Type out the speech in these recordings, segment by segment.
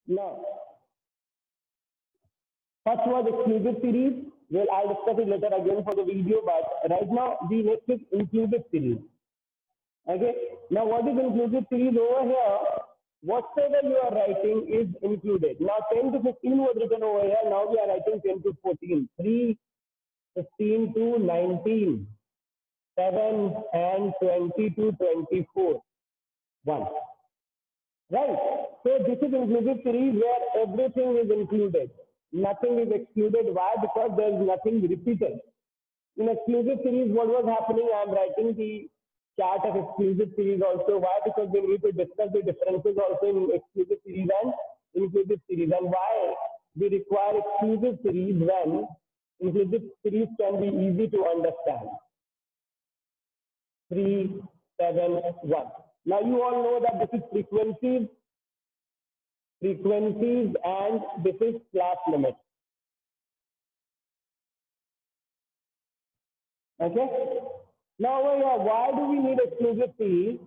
Now, first was exclusive series. Well, I'll discuss it later again for the video, but right now the next is inclusive series. Okay. Now, what is inclusive series over here? Whatever you are writing is included. Now, 10 to 15 was written over here. Now we are writing 10 to 14. 3, 15 to 19. 7 and 20 to 24. 1. Right. So this is inclusive series where everything is included. Nothing is excluded. Why? Because there is nothing repeated. In exclusive series, what was happening? I am writing the chart of exclusive series also. Why? Because we need to discuss the differences also in exclusive series and inclusive series, and why we require exclusive series when inclusive series can be easy to understand. 3, 7, 1. Now you all know that this is frequencies, and this is class limit. Okay. Now over here, why do we need exclusive series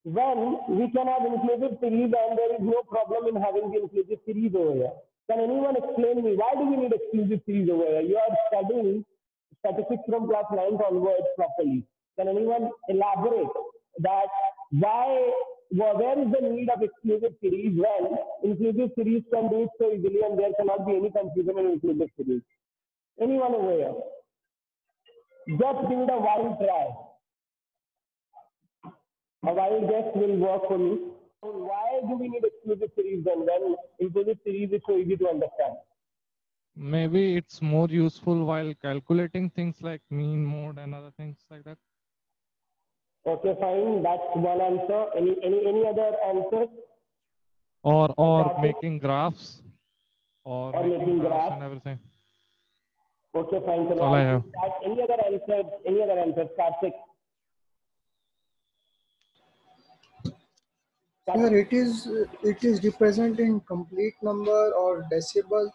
when we can have inclusive series and there is no problem in having the inclusive series over here? Can anyone explain me why do we need exclusive series over here? You are studying statistics from class 9 onwards properly. Can anyone elaborate that why, where is the need of exclusive series when inclusive series can do it so easily and there cannot be any confusion in inclusive series? Anyone over here? Just give it a wild try. A wild guess will work for me. Why do we need exclusive series then when inclusive series is so easy to understand? Maybe it's more useful while calculating things like mean, mode, and other things like that. Okay, fine. That's one answer. Any other answers? Or making graphs. Or making graphs and everything. Okay, fine. So all I have. Any other answers? Any other answers? Karthik. Sir, it is representing complete number or decibel.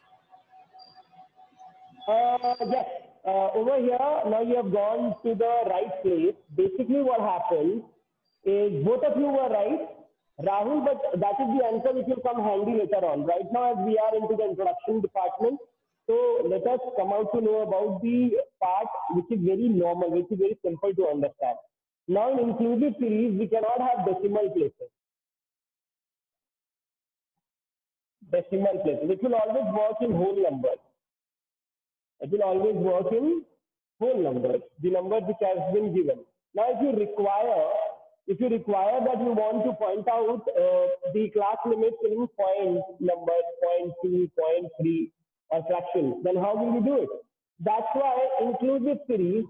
Yes. Over here, now you have gone to the right place. Basically, what happens is both of you were right, Rahul, but that is the answer which will come handy later on. Right now, as we are into the introduction department, so let us come out to know about the part which is very normal, which is very simple to understand. Now, in inclusive series, we cannot have decimal places. Decimal places. It will always work in whole numbers. It will always work in whole numbers, the numbers which has been given. Now, if you require that you want to point out the class limits in point numbers, 0.2, 0.3 or fraction, then how will you do it? That's why inclusive series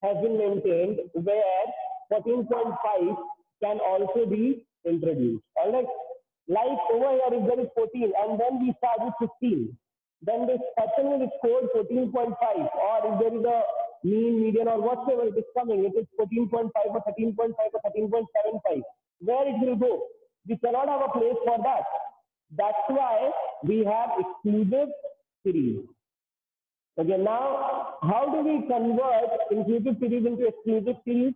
has been maintained where 14.5 can also be introduced. All right. Like over here, if there is 14 and then we start with 15, then this person will score 14.5, or if there is a mean, median, or whatever it is coming, it is 14.5 or 13.5 or 13.75. Where it will go? We cannot have a place for that. That's why we have exclusive series. Okay, now how do we convert inclusive series into exclusive series?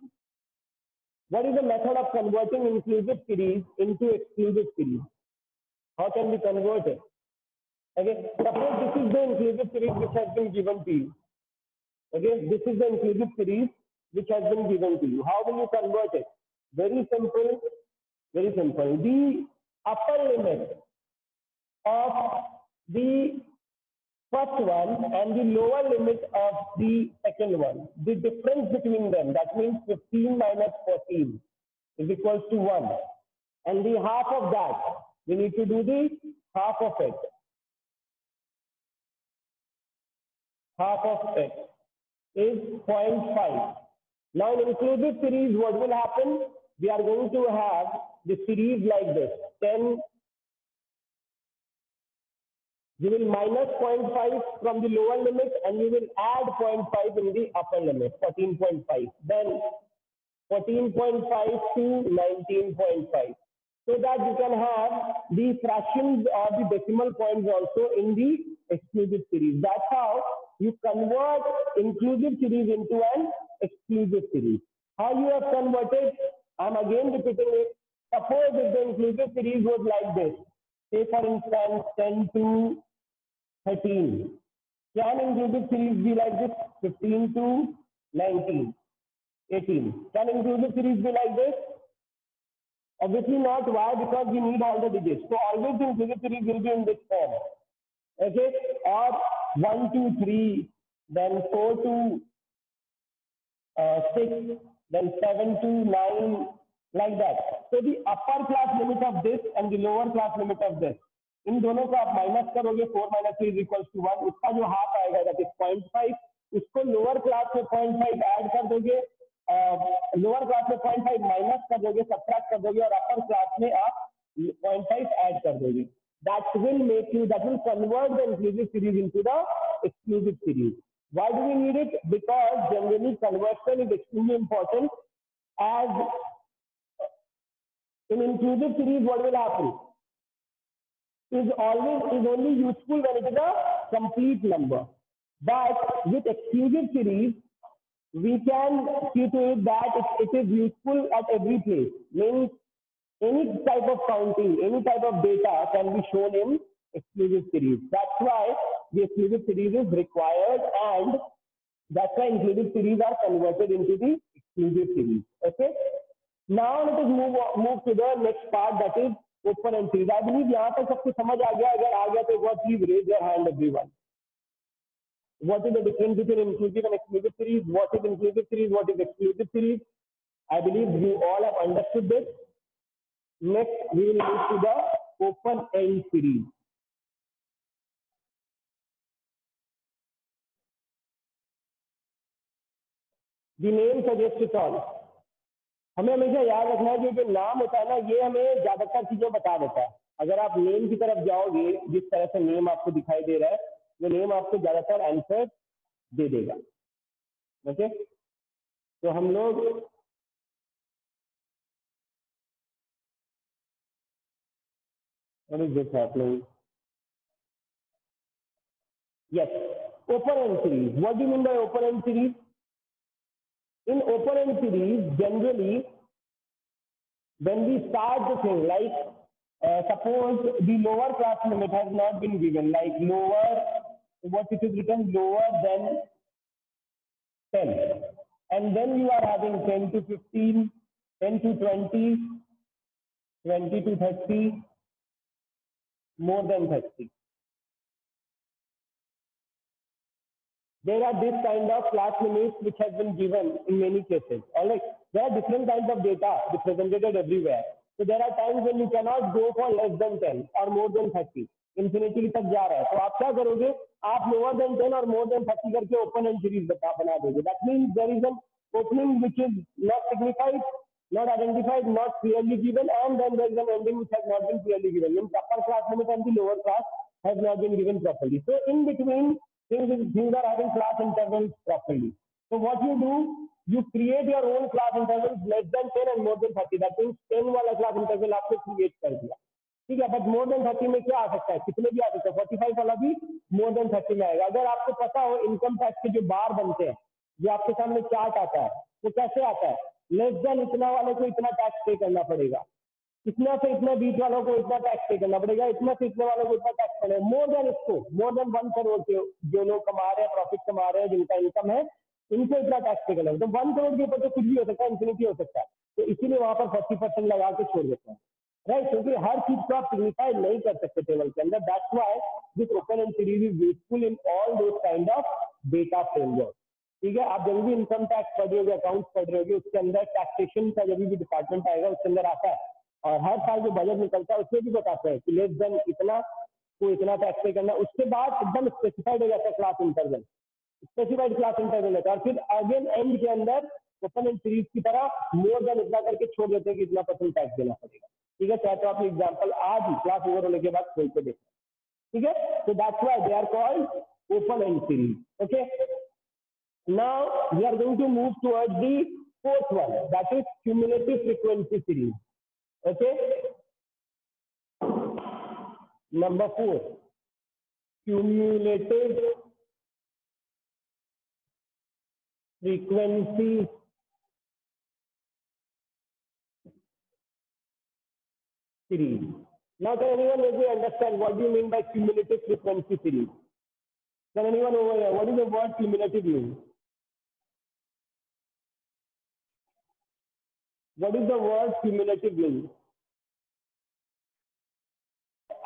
What is the method of converting inclusive series into exclusive series? How can we convert it? Okay, suppose this is the inclusive series which has been given to you. Okay, this is the inclusive series which has been given to you. How will you convert it? Very simple, very simple. The upper limit of the first one and the lower limit of the second one, the difference between them, that means 15 minus 14 is equals to 1. And the half of that, we need to do the half of it. Half of it is 0.5. Now in inclusive series, what will happen? We are going to have the series like this. 10, you will minus 0.5 from the lower limit and you will add 0.5 in the upper limit, 14.5. Then 14.5 to 19.5. So that you can have the fractions or the decimal points also in the exclusive series. That's how you convert inclusive series into an exclusive series. How you have converted? I'm again repeating it. Suppose if the inclusive series was like this, say for instance 10 to 13. Can inclusive series be like this? 15 to 19, 18. Can inclusive series be like this? Obviously not. Why? Because we need all the digits. So always the inclusive series will be in this form. Okay? Or 1 to 3, then 4 to 6, then 7 to 9, like that. So the upper class limit of this and the lower class limit of this, इन दोनों को आप minus करोगे 4 minus 3 is equals to 1. उसका जो half आएगा that is 0.5. उसको lower class में 0.5 add कर दोगे, लोअर क्लास में 0.5 माइनस कर दोगे, सब्ट्रैक्ट कर दोगे, और अपर क्लास में आप 0.5 ऐड कर दोगे. That will convert the inclusive series into the exclusive series. Why do we need it? Because generally conversion is extremely important. As in inclusive series, what will happen? Is only useful when it is a complete number. But with exclusive series, we can see to it that it is useful at every place. Means any type of counting, any type of data can be shown in exclusive series. That's why the exclusive series is required, and that's why inclusive series are converted into the exclusive series. Okay. Now let us move to the next part, that is open end series. I believe यहाँ तक सब कुछ समझ आ गया. अगर आ गया तो please raise your hand, everyone. What is the difference between inclusive and exclusive series? What is inclusive series? What is exclusive series? I believe you all have understood this. Next, we will move to the open end series. The name suggests it all. हमें हमेशा याद रखना है कि जो नाम होता है ना, ये हमें ज्यादातर चीजें बता देता है. अगर आप नेम की तरफ जाओगे, जिस तरह से नेम आपको दिखाई दे रहा है, वो नेम आपको ज्यादातर आंसर दे देगा. ओके, तो हम लोग what is this happening? Yes, open end series. What do you mean by open end series? In open end series, generally, when we start the thing, like suppose the lower class limit has not been given, like lower, what it is written, lower than 10. And then you are having 10 to 15, 10 to 20, 20 to 30, more than 30. There are this kind of class limits which has been given in many cases. All right. There are different kinds of data represented everywhere. So there are times when you cannot go for less than 10 or more than 30. Infinity तक जा रहा है, तो आप क्या करोगे? आप lower than 10 or more than 30 करके open end series बना दोगे. That means there is an opening which is not signified, not identified, not clearly given, and then there is an ending which has not been clearly given. Means upper class limit and the lower class has not been given properly. So in between, things are having class intervals properly. So what you do, you create your own class intervals less than 10 and more than 30. That means 10 वाला class interval आपने create कर दिया. ठीक है, but more than 30 में क्या आ सकता है? कितने भी आ सकता है? 45 वाला भी more than 30 में आएगा. अगर आपको पता हो इनकम टैक्स के जो बार बनते हैं, जो आपके सामने चार्ट आता है, वो कैसे आता है? लेस देन इतना वाले को इतना टैक्स पे करना पड़ेगा, इतना से इतना बीच वालों को इतना टैक्स पे करना पड़ेगा, इतना से इतने वालों को इतना टैक्स पड़ेगा. मोर देन इसको, मोर देन 1 करोड़ के जो लोग कमा रहे हैं, प्रॉफिट कमा रहे हैं, जिनका इनकम है, इनको इतना टैक्स पे करना है. तो 1 करोड़ के ऊपर तो कुछ भी हो सकता है, इंफिनिटी हो सकता है. तो इसीलिए वहां पर 40% लगा के छोड़ देते हैं. राइट, क्योंकि हर चीज को आप सिग्निफाई नहीं कर सकते टेबल के अंदर. That's why this open and series is useful in all those kind of data framework. ठीक है, आप जब भी इनकम टैक्स पढ़ रहे होगे, अकाउंट्स पढ़ रहे होगे, उसके अंदर टैक्सेशन का जब भी डिपार्टमेंट आएगा उसके अंदर आता है, और हर साल जो बजट निकलता है उसमें भी बताते हैं कि लेस देन इतना को इतना टैक्स पे करना. उसके बाद एकदम स्पेसिफाइड हो जाता है class interval, specified class interval होता है, और फिर अगेन एंड के अंदर ओपन एंड सीरीज की तरह मोर देन इतना करके छोड़ देते हैं कि इतना परसेंट टैक्स देना पड़ेगा. ठीक है, चाहे तो आप एग्जाम्पल आज ही क्लास ओवर होने के बाद खोल के देखो. ठीक है, so that's why they are called open end series. Okay, now we are going to move towards the fourth one, that is cumulative frequency series. Okay, number 4, cumulative frequency series. Now, can anyone maybe understand what do you mean by cumulative frequency series? Can anyone over here, what is the word cumulative mean? What is the word cumulative mean?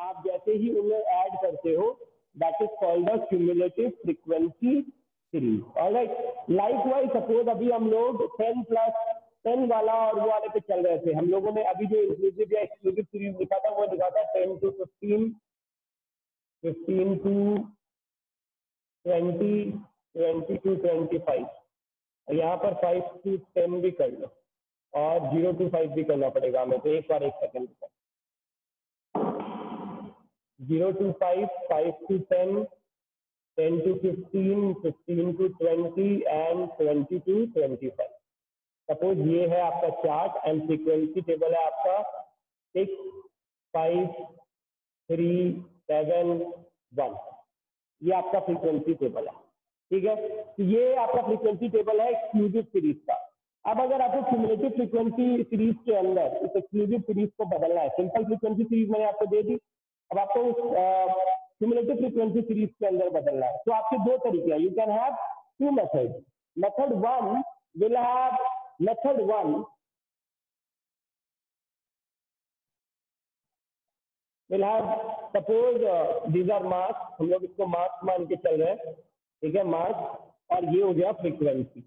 आप जैसे ही उन्हें add करते हो, that is called a cumulative frequency series. Alright. Likewise, suppose अभी हम लोग 10 plus 10 वाला और वो वाले पे चल रहे थे. हम लोगों ने अभी जो इंक्लूसिव या एक्सक्लूसिव सीरीज लिखा था वो लिखा था 10 to 15, 15 to 20, 20 to 25. यहाँ पर 5 to 10 भी कर लो और 0 to 5 भी करना पड़ेगा हमें. तो एक बार एक second 0 to 5, 5 to 10, 10 to 15, 15 to 20 and 20 to 25. Suppose ये है आपका चार्ट एंड फ्रीक्वेंसी टेबल है आपका 6, 5, 3, 7, 1. ये आपका फ्रीक्वेंसी टेबल है. ठीक है, तो ये आपका फ्रीक्वेंसी टेबल है एक्सक्लूसिव सीरीज का. अब अगर आपको क्यूमुलेटिव फ्रीक्वेंसी सीरीज के अंदर इस एक्सक्लूसिव सीरीज को बदलना है, सिंपल फ्रीक्वेंसी सीरीज मैंने आपको दे दी, अब आपको क्यूमुलेटिव फ्रीक्वेंसी सीरीज के अंदर बदलना है. तो आपके दो तरीके हैं. You can have two method. Method one will have method one will have suppose these are marks. हम लोग इसको मार्क्स मान के चल रहे हैं. ठीक है, मार्क्स, और ये हो गया फ्रीक्वेंसी.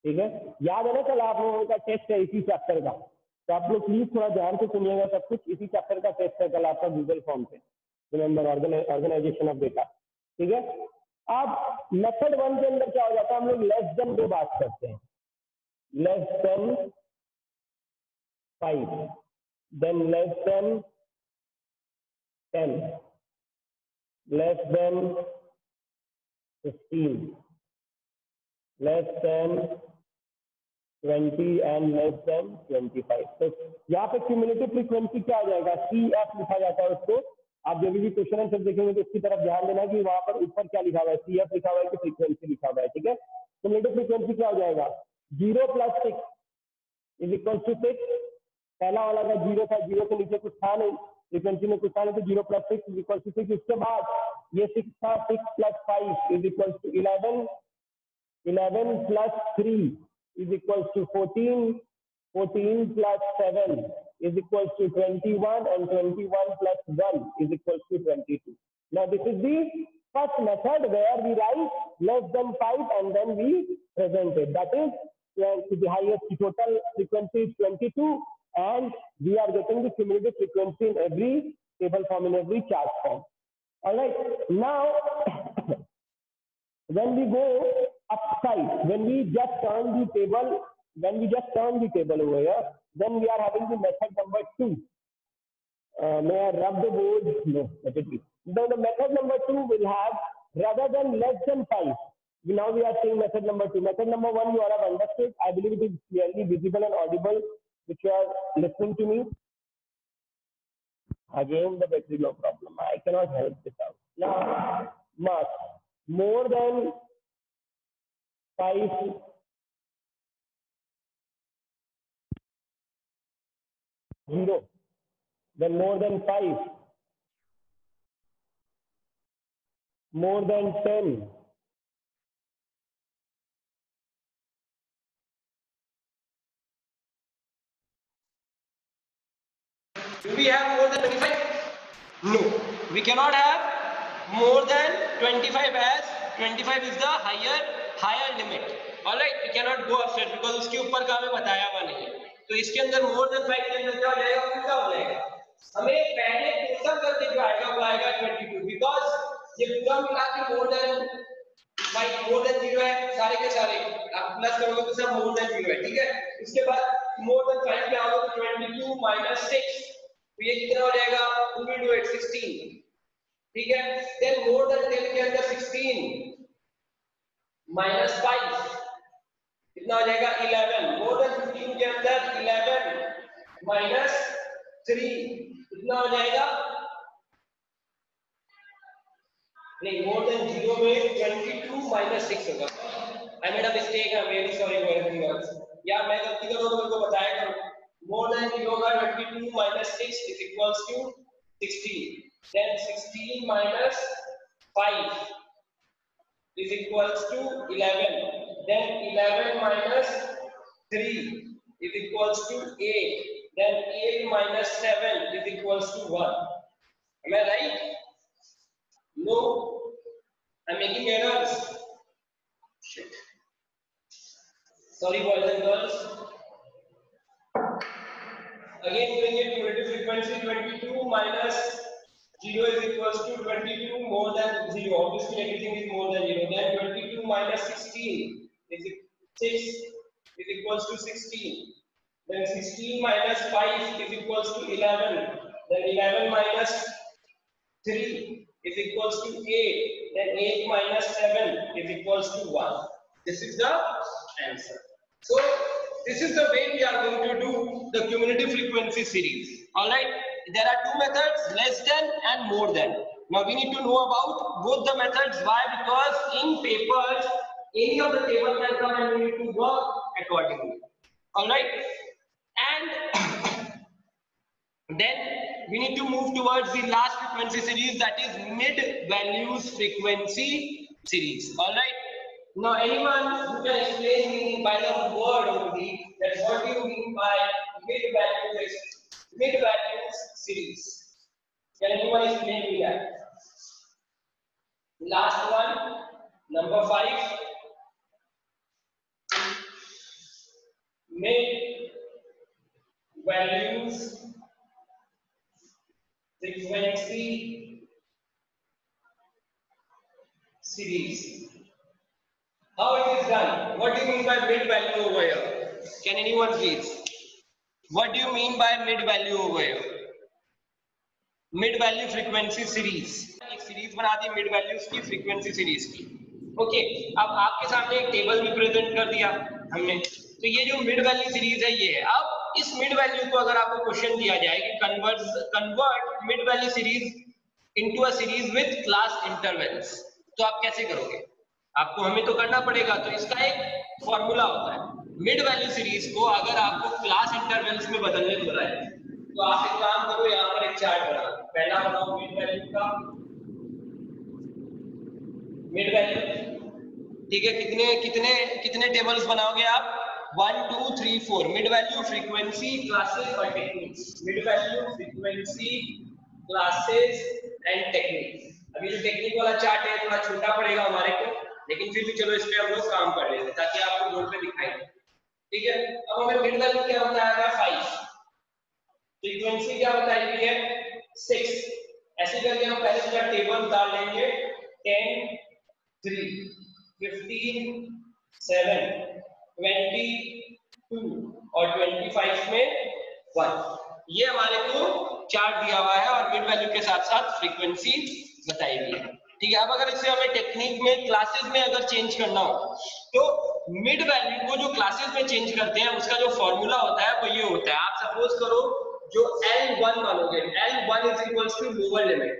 ठीक है, याद है ना कल आप लोगों का टेस्ट है इसी चैप्टर का, तो आप लोग प्लीज थोड़ा ध्यान से सुनिएगा. सब कुछ इसी चैप्टर का टेस्ट है कल आपका गूगल फॉर्म पे. Remember organization of data. ठीक है, अब मेथड वन के अंदर क्या हो जाता है, हम लोग लेस देन दो बात करते हैं. Less than 5, than less than 10, less than 15, less than 20 and less than 25. तो यहाँ पे क्यूमुलेटिव फ्रीक्वेंसी क्या आ जाएगा, CF लिखा जाता है उसको. आप जब भी क्वेश्चन आंसर देखेंगे तो इसकी तरफ ध्यान देना कि वहां पर ऊपर क्या लिखा हुआ है, CF लिखा हुआ है कि फ्रीक्वेंसी लिखा हुआ है. ठीक है, क्यूमुलेटिव फ्रीक्वेंसी क्या हो जाएगा, 0 + 6 इज इक्वल टू 6. पहला वाला का 0 था, 0 के नीचे कुछ था नहीं, फ्रीक्वेंसी में कुछ था नहीं, तो 0 + 6 इज इक्वल टू 6. उसके बाद ये 6 था, 6 + 5 is equal to 11, 11 + 3 is equals to 14, 14 plus 7 is equals to 21, and 21 plus 1 is equals to 22. Now this is the first method where we write less than 5 and then we present it. That is the highest total frequency is 22 and we are getting the cumulative frequency in every table form, in every chart form. All right. Now when we go upside, when we just turn the table over here, then we are having the method number 2. May I rub the board? No, let it be. Now the method number 2 will have, rather than less than 5, now we are seeing method number 2. Method number 1 you all have understood. I believe it is clearly visible and audible, which you are listening to me. Again the battery no problem. I cannot help this out. Now marks more than 5, zero, then more than 5, more than 10, do we have more than 25? No, we cannot have more than 25 as 25 is the higher limit. All right, we cannot go upstairs because उसके ऊपर का हमें बताया हुआ नहीं है. तो इसके अंदर more than 5 के अंदर क्या हो जाएगा, क्या हो जाएगा, हमें पहले टोटल करके जो आएगा वो आएगा 22, बिकॉज ये पूरा मिला के more than 0 है, सारे के सारे आप प्लस करोगे तो सब more than 0 है. ठीक है, इसके बाद more than 5 पे आओगे तो 22 minus 6, तो ये कितना हो जाएगा, 2 into 8 16. ठीक है, then more than 10 के अंदर 16 minus 5 कितना हो जाएगा 11. more than 15 के अंदर 11 minus 3 कितना हो जाएगा, नहीं, more than 0 में 22 minus 6 होगा. I made a mistake. I'm really sorry for everything else. या मैं गलती करूँ तो मेरे को बताया करो. more than 0 का 22 minus 6 is equals to 16. Then 16 minus 5 is equals to 11. Then 11 minus 3 is equals to 8. Then 8 minus 7 is equals to 1. Am I right? No. I'm making errors. Shit. Sorry, boys and girls. Again, doing it cumulative frequency 22 minus 0 is equals to 22 more than 0. Obviously, everything is more than 0. Then 22 minus 16 is 6 is equals to 16. Then 16 minus 5 is equals to 11. Then 11 minus 3 is equals to 8. Then 8 minus 7 is equals to 1. This is the answer. So, this is the way we are going to do the cumulative frequency series. Alright, there are two methods, less than and more than. Now we need to know about both the methods. Why? Because in papers, any of the table can come and we need to work accordingly. Alright, and then we need to move towards the last frequency series, that is mid values frequency series. Alright. Now, anyone who can explain me by the word only that what do you mean by mid values series? Can anyone explain me that? Last one, number 5. Mid values frequency series. How it is done? What do you mean by mid value over here? Can anyone please? What do you mean by mid value over here? Mid value frequency series. एक series बना दी mid values की frequency series की. Okay, अब आपके सामने एक table भी present कर दिया हमने. तो ये जो मिड वैल्यू सीरीज है ये है. अब इस मिड वैल्यू को अगर आपको क्वेश्चन दिया जाए कि convert mid value series into a series with class intervals, तो आप कैसे करोगे? आपको हमें तो करना पड़ेगा. तो इसका एक फॉर्मूला होता है. मिड वैल्यू सीरीज को अगर आपको क्लास इंटरवल्स में बदलने को बोला है तो आप एक काम करो, यहाँ पर एक चार्ट बनाओ. पहला बनाओ मिड वैल्यू का मिड वैल्यू. ठीक है, कितने टेबल्स बनाओगे आप? 1 2 3 4 मिड वैल्यू फ्रीक्वेंसी क्लासेस और techniques. Mid value frequency classes and techniques. अभी जो टेक्निक वाला चार्ट है थोड़ा छोटा पड़ेगा हमारे को, लेकिन फिर भी चलो इस पे हम लोग काम कर लेते हैं ताकि आपको बोर्ड पे दिखाई दे. ठीक है, अब हमें मिड वैल्यू क्या बताया गया? 5. फ्रीक्वेंसी क्या बताई गई है? 6. ऐसे करके हम पहले इसका टेबल डाल लेंगे. 10 3 15 7 22 और 25 में 1. ये हमारे को चार्ट दिया हुआ है और मिड वैल्यू के साथ साथ फ्रीक्वेंसी बताई गई है. ठीक है, अब अगर इसे हमें टेक्निक में क्लासेस में अगर चेंज करना हो तो मिड वैल्यू को जो क्लासेस में चेंज करते हैं उसका जो फॉर्मूला होता है वो ये होता है. आप सपोज करो जो L1 मानोगे, L1 is equals to lower limit.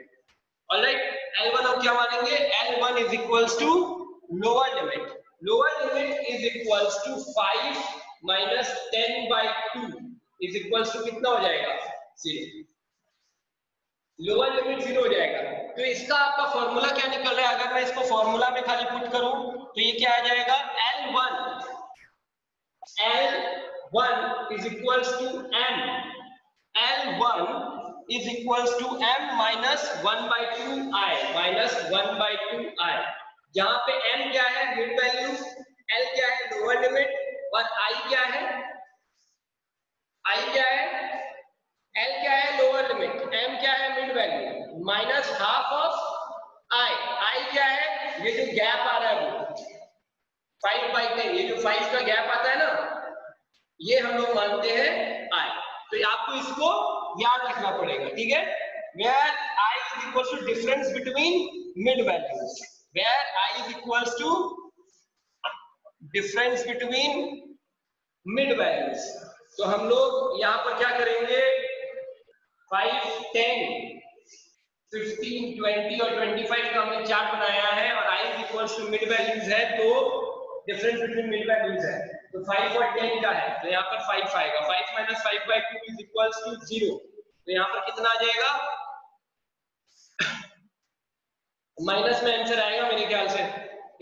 Alright, L1 हम क्या मानेंगे? L1 is equals to lower limit. Lower limit is equals to 5 minus 10/2 is equals to कितना हो जाएगा? 0. लोअर लिमिट 0 हो जाएगा. तो इसका आपका फॉर्मूला क्या निकल रहा है? अगर मैं इसको फॉर्मूला में खाली पुट करूं तो ये क्या आ जाएगा? L1 is equals to M. L1 is equals to M minus 1/2I minus 1/2I. जहां पे M क्या है? Mid value. L क्या है? Lower limit. और I क्या है? I क्या है? L क्या है? Lower limit. M क्या है? Mid value. Minus half of I. I क्या है? ये जो गैप आ रहा है वो 5/10. ये जो 5 का गैप आता है ना, ये हम लोग मानते हैं I. तो आपको इसको याद रखना पड़ेगा. ठीक है, where I is equals to difference between mid values. Where I is equals to difference between mid values. तो हम लोग यहाँ पर क्या करेंगे? 5 10 15 20 और 25 का हमने चार्ट बनाया है और I is equals to mid values है, तो डिफरेंस बिटवीन मिड वैल्यूज है. तो 5 और 10 का है, तो यहाँ पर 5 आएगा। 5 माइनस 5/2 इज इक्वल्स टू 0, तो यहाँ पर कितना आ जाएगा? माइनस में आंसर आएगा मेरे ख्याल से।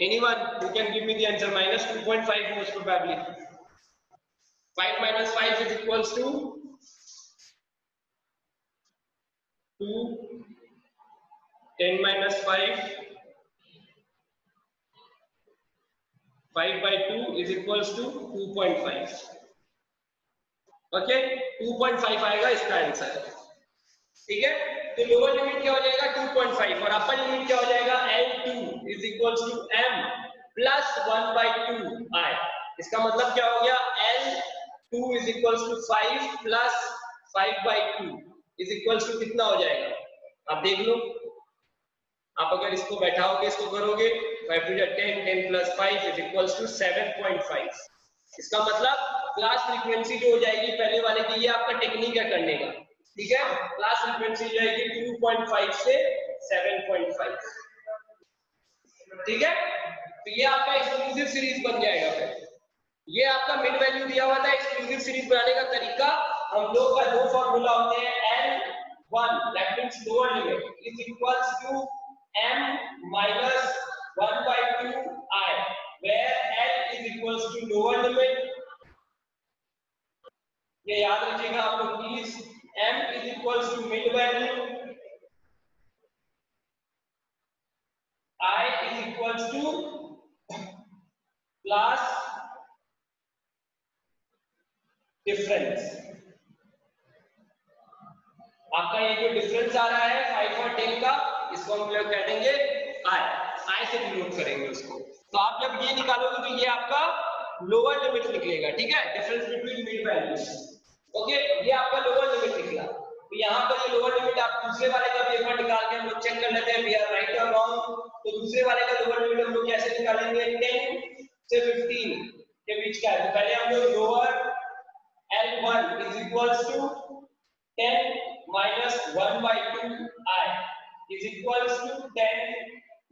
Anyone who can give me the answer? Minus 2.5 most probably. 5 minus 5 is equals to 2. 10 minus 5, 5/2 is equals to 2.5. Okay, 2.5 आएगा इसका आंसर। ठीक है, तो लोअर लिमिट क्या हो जाएगा? 2.5, और अपर लिमिट क्या हो जाएगा? L2 is equals to m plus 1/2 I। इसका मतलब क्या हो गया? L2 is equals to 5 plus 5/2 is equals to कितना हो जाएगा? आप देख लो, आप अगर इसको बैठाओगे, इसको करोगे, 5 to 10, 10 plus 5 is equals to 7.5। इसका मतलब क्लास फ्रीक्वेंसी जो हो जाएगी पहले वाले की, ये आपका टेक्निक है करने का। ठीक है, क्लास फ्रीक्वेंसी हो जाएगी 2.5 से 7.5। ठीक है, तो ये आपका एक्सक्लूसिव सीरीज बन जाएगा। फिर ये आपका मिड वैल्यू दिया हुआ था। एक्सक्लूसिव सीरीज बनाने का तरीका, हम लोग का दो फॉर्मूला होते हैं। L1 that means lower limit is equals to m minus 1/2 I, where L is equals to lower limit। ये याद रखिएगा आप लोग please. m is equals to mid value, I is equals to class difference। आपका ये जो difference आ रहा है 5 और 10 का, इसको हम लोग कह देंगे I से डिनोट करेंगे उसको। तो आप जब ये निकालोगे तो ये आपका लोअर लिमिट निकलेगा। ठीक है, difference between mid values. Okay, ये आपका लोअर लिमिट निकला। तो यहाँ पर ये लोअर लिमिट आप दूसरे वाले का भी एक बार निकाल के हम लोग चेक कर लेते हैं, वी आर राइट और रॉन्ग। तो दूसरे वाले का लोअर लिमिट हम लोग कैसे निकालेंगे? 10 से 15 के बीच का है। तो पहले हम लोग lower L1 is equals to 10 minus 1/2 I is equals to 10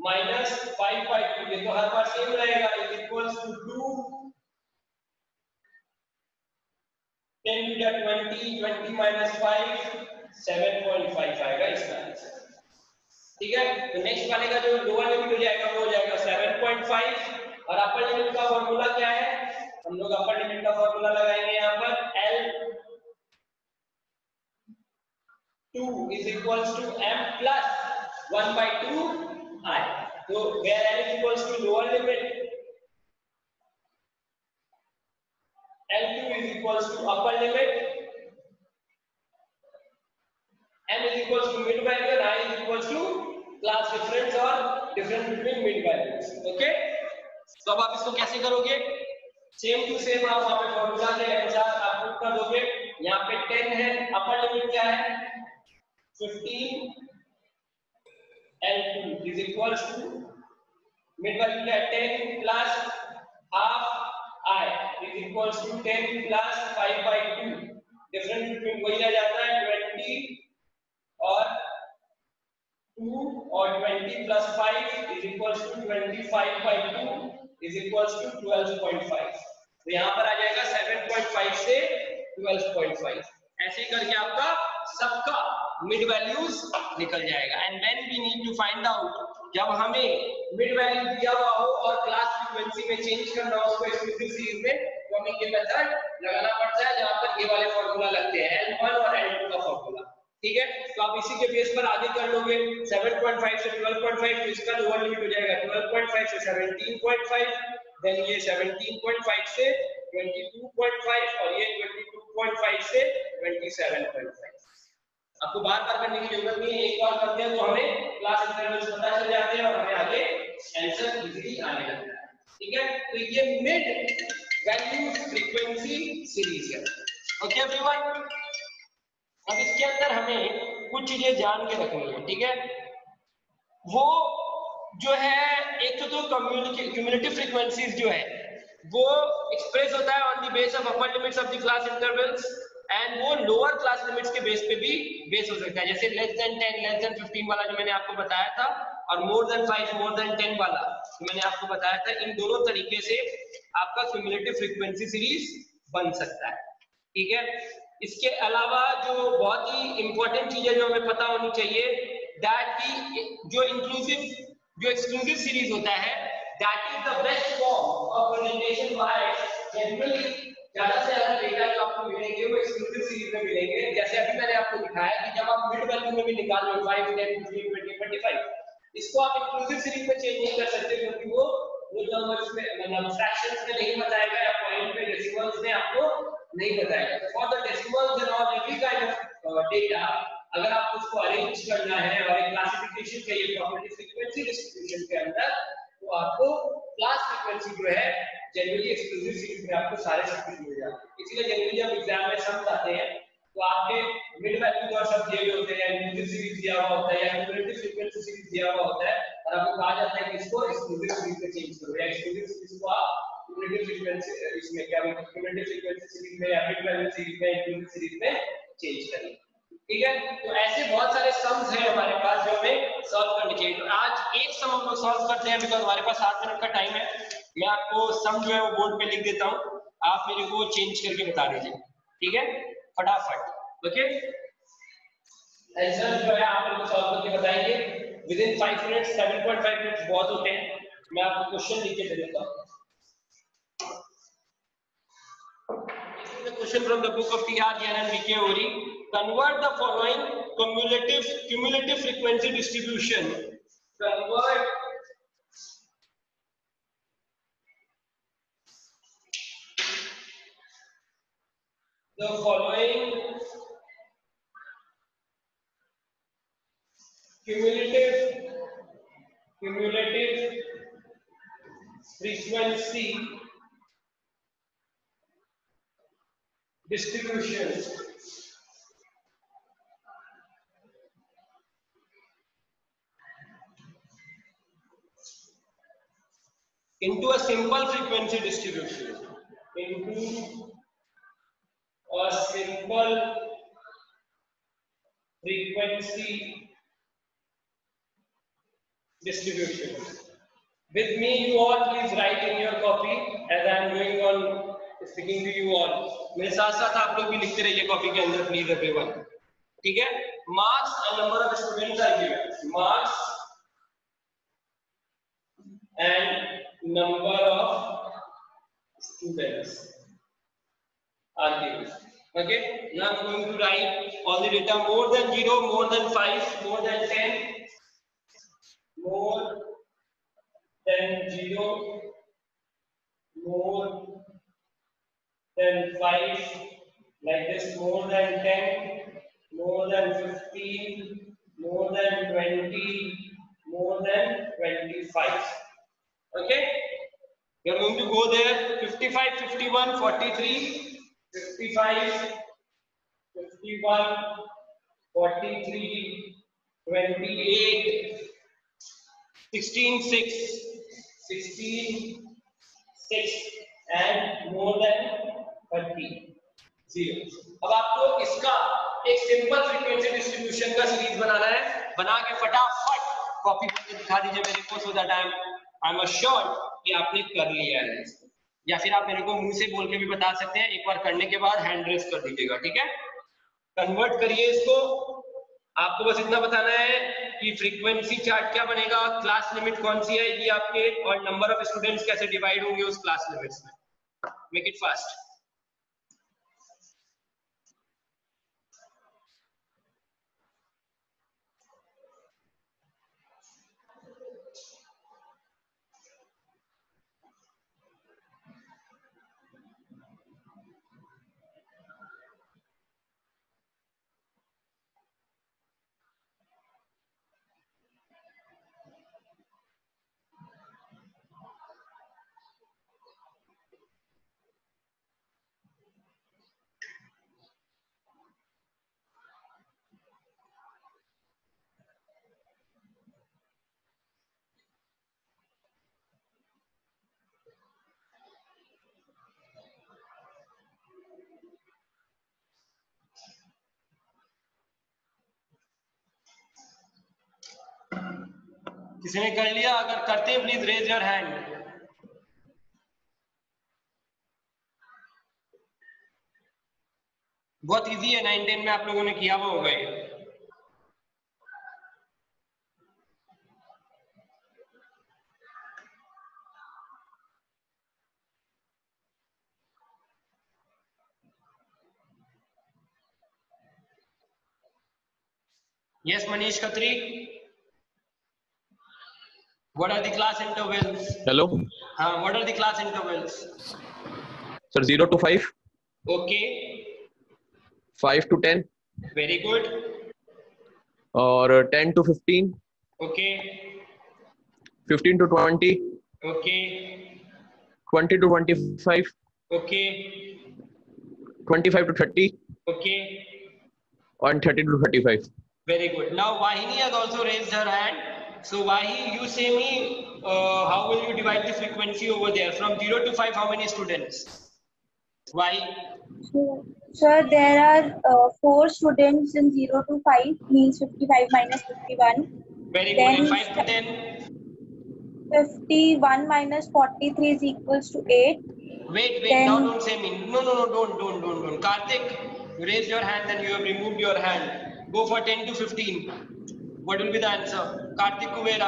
minus 5/2। ये तो हर बार सेम रहेगा, is equals to 2, 10 to the 20, 20 minus 5, 7.5 आएगा इसका आंसर। ठीक है, तो नेक्स्ट वाले का जो लोअर लिमिट हो जाएगा वो हो जाएगा 7.5, और अपर लिमिट का फॉर्मूला क्या है? हम लोग अपर लिमिट का फॉर्मूला लगाएंगे यहाँ पर L2 is equals to m plus 1/2 I। तो where L is equals to lower limit, L2 is equals to upper limit, m is equals to mid value, and I is equals to class difference और difference between mid values। Okay, तो अब आप इसको कैसे करोगे? Same to same आप वहां पे फॉर्मूला के अनुसार आप पुट कर दोगे। यहाँ पे 10 है, अपर लिमिट क्या है? 15, L2 is equals to mid value क्या है? 10 plus half I is equals to 10 plus 5/2। Difference between वही रह जाता है 20 और 2, और 20 plus 5 is equals to 25/2 is equals to 12.5। तो यहाँ पर आ जाएगा 7.5 से 12.5। ऐसे ही करके आपका सबका मिड वैल्यूज निकल जाएगा। And when we need to find out, जब हमें मिड वैल्यू दिया हुआ हो और क्लास फ्रीक्वेंसी में चेंज करना हो उसको एक्सक्लूसिव सीरीज में, तो हमें ये मेथड लगाना पड़ता है जहां पर ये वाले फॉर्मूला लगते हैं, L1 और L2 का फॉर्मूला। ठीक है, तो आप इसी के बेस पर आगे कर लोगे। 7.5 से 12.5, तो इसका लोअर लिमिट हो जाएगा 12.5 से 17.5, देन ये 17.5 से 22.5, और ये 22.5 से 27.5। आपको बार बार करने की जरूरत नहीं है, एक बार करते हैं तो हमें क्लास इंटरवल्स पता चल जाते हैं और हमें आगे आंसर इजीली आने लगता है। ठीक है, तो ये मिड वैल्यू फ्रीक्वेंसी सीरीज है। ओके एवरीवन, अब इसके अंदर हमें कुछ चीजें जान के रखनी है। ठीक है, वो जो है एक तो क्यूमुलेटिव फ्रीक्वेंसीज जो है वो एक्सप्रेस होता है on the base of upper limits of the class intervals, and वो लोअर क्लास लिमिट्स के बेस पे भी बेस हो सकता है। जैसे लेस देन 10, लेस देन 15 वाला जो मैंने आपको बताया था, और मोर देन 5, मोर देन 10 वाला, तो मैंने आपको बताया था इन दोनों तरीके से आपका क्यूमुलेटिव फ्रीक्वेंसी सीरीज बन सकता है, ठीक है। इसके अलावा जो बहुत ही इंपॉर्टेंट चीज है जो हमें पता होनी चाहिए, दैट की जो एक्सक्लूसिव सीरीज होता है, that is the best form of presentation by generally ज्यादा से ज्यादा डेटा जो आपको मिलेंगे वो एक्सक्लूसिव सीरीज में मिलेंगे। जैसे अभी मैंने आपको दिखाया कि जब आप मिड वैल्यू में भी निकाल लो 5, 10, 15, 20, 25, इसको आप इंक्लूसिव सीरीज में चेंज नहीं कर सकते क्योंकि वो नंबर्स में मतलब फ्रैक्शंस में नहीं बताएगा या पॉइंट में डेसिमल्स में आपको नहीं बताएगा। For the decimals and all every kind of data अगर आपको उसको अरेंज करना है और एक क्लासिफिकेशन चाहिए प्रोबेबिलिटी फ्रीक्वेंसी डिस्ट्रीब्यूशन के अंदर, तो आपको क्लास फ्रीक्वेंसी जो है जनरली एक्सक्लूसिव सीरीज में आपको सारे सब कुछ मिल जाते हैं। इसीलिए जनरली जब एग्जाम में सम्स आते हैं तो आपके मिड वैल्यू और सब दिए हुए होते हैं, इंक्लूसिव सीरीज दिया हुआ होता है या क्यूमुलेटिव फ्रीक्वेंसी सीरीज दिया हुआ होता है और आपको कहा जाता है कि इसको एक्सक्लूसिव सीरीज में चेंज करो या एक्सक्लूसिव सीरीज को आप क्यूमुलेटिव फ्रीक्वेंसी इसमें क्या बोलते हैं क्यूमुलेटिव फ्रीक्वेंसी सीरीज में या मिड वैल्यू सीरीज में इंक्लूसिव सीरीज में चेंज करें, ठीक है। तो ऐसे बहुत सारे सम्स हैं हमारे पास जो हमें सॉल्व करने चाहिए। तो आज एक सम हम लोग सॉल्व करते हैं बिकॉज हमारे पास 7 मिनट का टाइम है। मैं आपको सम जो है वो बोर्ड पे लिख देता हूँ, आप मेरे को चेंज करके बता दीजिए, ठीक है, फटाफट। ओके, आंसर जो है आप लोग सॉल्व करके बताएंगे विद इन 5 मिनट्स। 7.5 मिनट्स बहुत होते हैं। मैं आपको क्वेश्चन लिख के दे देता हूँ। The question from the book of T.R. Jain and V.K. Ori. Convert the following cumulative frequency distribution. Convert the following cumulative frequency distribution into a simple frequency distribution. Into a simple frequency distribution. With me, you all please write in your copy as I am going on speaking to you all. मेरे साथ साथ आप लोग भी लिखते रहिए copy के अंदर प्लीज एवरीवन, ठीक है। Marks and number of students are given, marks and number of students are given. Okay, now I'm going to write all the data: more than 0, more than 5, more than 10, more than 0, more than 5, like this, more than 10, more than 15, more than 20, more than 25. Okay, we are going to go there. 55, 51, 43, 55, 51, 43, 28, 16, 6, 16, 6 and more than 30, 0. अब आपको इसका एक simple frequency distribution का series बनाना है, बना के फटाफट copy करके दिखा दीजिए मेरे को, so that I am assured कि आपने कर लिया है इसको। या फिर आप मेरे को मुंह से बोल के भी बता सकते हैं, एक बार करने के बाद हैंड रेस कर दीजिएगा, ठीक है। कन्वर्ट करिए इसको। आपको बस इतना बताना है कि फ्रीक्वेंसी चार्ट क्या बनेगा, क्लास लिमिट कौन सी आएगी आपके, और नंबर ऑफ स्टूडेंट्स कैसे डिवाइड होंगे उस क्लास लिमिट्स में। Make it fast. किसी ने कर लिया? अगर करते हैं प्लीज रेज योर हैंड। बहुत इजी है, 9-10 में आप लोगों ने किया हुआ होगा ये। Yes, Manish Khatri. What are the class intervals? Hello, What are the class intervals? sir. 0 to 5, Okay, 5 to 10, very good. or 10 to 15, Okay, 15 to 20, okay, 20 to 25, okay, 25 to 30, okay. and 30 to 35. Very good. Now Vahini has also raised her hand. So Vahi, you say me, how will you divide the frequency over there? From 0 to 5, how many students? Vahi? Sir, there are 4 students in 0 to 5, means 55 minus 51. Very good. Then And 5 to 10? 51 minus 43 is equals to 8. Wait, Then- now don't say me. No, don't. Karthik, you raised your hand and you have removed your hand. Go for 10 to 15. What will be the answer? Karthik Kuvera.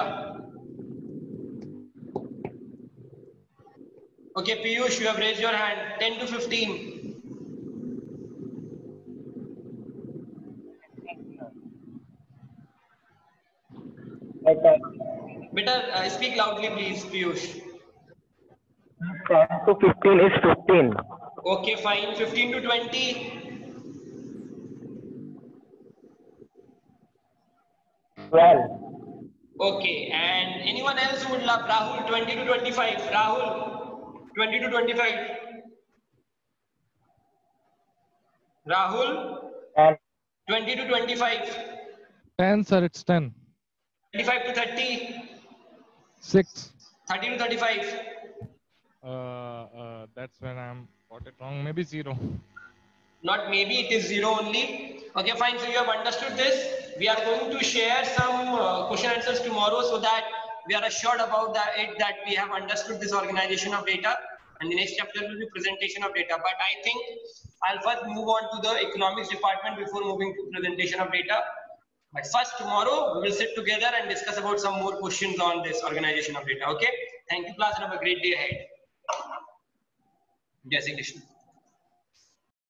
Okay, Piyush, you have raised your hand. 10 to 15. Okay. Better speak loudly, please, Piyush. 10 to 15 is 15. Okay, fine. 15 to 20. 12. Okay, and anyone else who would love Rahul? 20 to 25. Rahul, 20 to 25. Rahul, And 20 to 25. 10, sir. It's 10. 25 to 30. 6. 30 to 35. That's when I'm got it wrong. Maybe 0. Not maybe, it is 0 only. Okay, fine. So you have understood this. We are going to share some question answers tomorrow so that we are assured about that we have understood this organization of data. And the next chapter will be presentation of data. But I think I'll first move on to the economics department before moving to presentation of data. But first, tomorrow we will sit together and discuss about some more questions on this organization of data. Okay. Thank you, class, and have a great day ahead. Jai Shri Krishna.